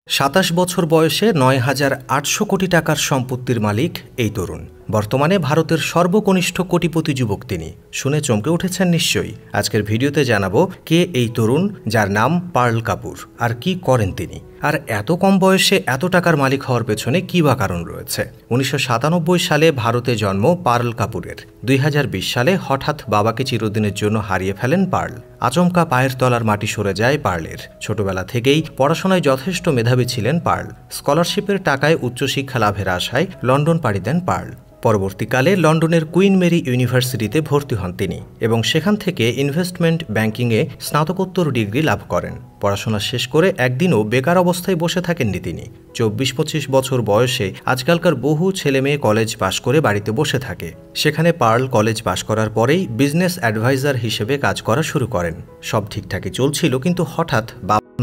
২৭ বছর বয়সে ৯,৮০০ কোটি টাকার সম্পত্তির মালিক এই তরুণ। বর্তমানে ভারতের সর্বকনিষ্ঠ কোটিপতি যুবক তিনি। শুনে চমকে উঠেছেন নিশ্চয়ই। আজকের ভিডিওতে জানাবো কে এই তরুণ, যার নাম পার্ল কাপুর, আর কি করেন তিনি, আর এত কম বয়সে এত টাকার মালিক হওয়ার পেছনে কী বা কারণ রয়েছে। ১৯৯৭ সালে ভারতে জন্ম পার্ল কাপুরের। ২০২০ সালে হঠাৎ বাবাকে চিরদিনের জন্য হারিয়ে ফেলেন পার্ল। আচমকা পায়ের তলার মাটি সরে যায় পার্লের। ছোটবেলা থেকেই পড়াশোনায় যথেষ্ট মেধাবী ছিলেন পার্ল। স্কলারশিপের টাকায় উচ্চশিক্ষা লাভের আশায় লন্ডন পাড়ি দেন পার্ল। পরবর্তীকালে লন্ডনের কুইন মেরি ইউনিভার্সিটিতে ভর্তি হন তিনি এবং সেখান থেকে ইনভেস্টমেন্ট ব্যাংকিংয়ে স্নাতকোত্তর ডিগ্রি লাভ করেন। পড়াশোনা শেষ করে একদিনও বেকার অবস্থায় বসে থাকেননি তিনি। ২৪-২৫ বছর বয়সে আজকালকার বহু ছেলেমেয়ে কলেজ পাশ করে বাড়িতে বসে থাকে। সেখানে পার্ল কলেজ পাশ করার পরেই বিজনেস অ্যাডভাইজার হিসেবে কাজ করা শুরু করেন। সব ঠিকঠাকই চলছিল, কিন্তু হঠাৎ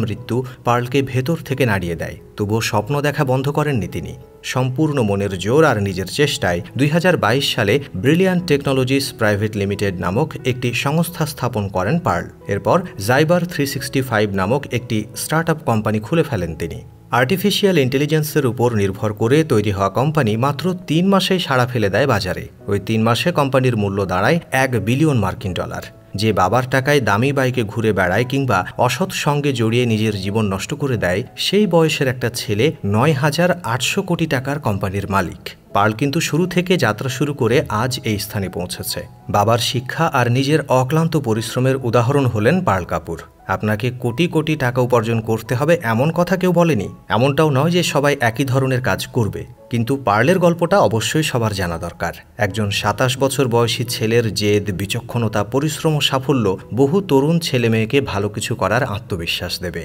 মৃত্যু পার্লকে ভেতর থেকে নাড়িয়ে দেয়। তবুও স্বপ্ন দেখা বন্ধ করেননি তিনি। সম্পূর্ণ মনের জোর আর নিজের চেষ্টায় ২০২২ সালে ব্রিলিয়ান্ট টেকনোলজিস প্রাইভেট লিমিটেড নামক একটি সংস্থা স্থাপন করেন পার্ল। এরপর জাইবার 365 নামক একটি স্টার্টআপ কোম্পানি খুলে ফেলেন তিনি। আর্টিফিশিয়াল ইন্টেলিজেন্সের উপর নির্ভর করে তৈরি হওয়া কোম্পানি মাত্র ৩ মাসেই সাড়া ফেলে দেয় বাজারে। ওই ৩ মাসে কোম্পানির মূল্য দাঁড়ায় $১ বিলিয়ন। যে বাবার টাকায় দামি বাইকে ঘুরে বেড়ায় কিংবা অসৎ সঙ্গে জড়িয়ে নিজের জীবন নষ্ট করে দেয়, সেই বয়সের একটা ছেলে ৯,৮০০ কোটি টাকার কোম্পানির মালিক। পার্ল কিন্তু শুরু থেকে যাত্রা শুরু করে আজ এই স্থানে পৌঁছেছে। বাবার শিক্ষা আর নিজের অক্লান্ত পরিশ্রমের উদাহরণ হলেন পার্ল কাপুর। আপনাকে কোটি কোটি টাকা উপার্জন করতে হবে এমন কথা কেউ বলেনি। এমনটাও নয় যে সবাই একই ধরনের কাজ করবে, কিন্তু পার্লের গল্পটা অবশ্যই সবার জানা দরকার। একজন ২৭ বছর বয়সী ছেলের জেদ, বিচক্ষণতা, পরিশ্রম ও সাফল্য বহু তরুণ ছেলেমেয়েকে ভালো কিছু করার আত্মবিশ্বাস দেবে।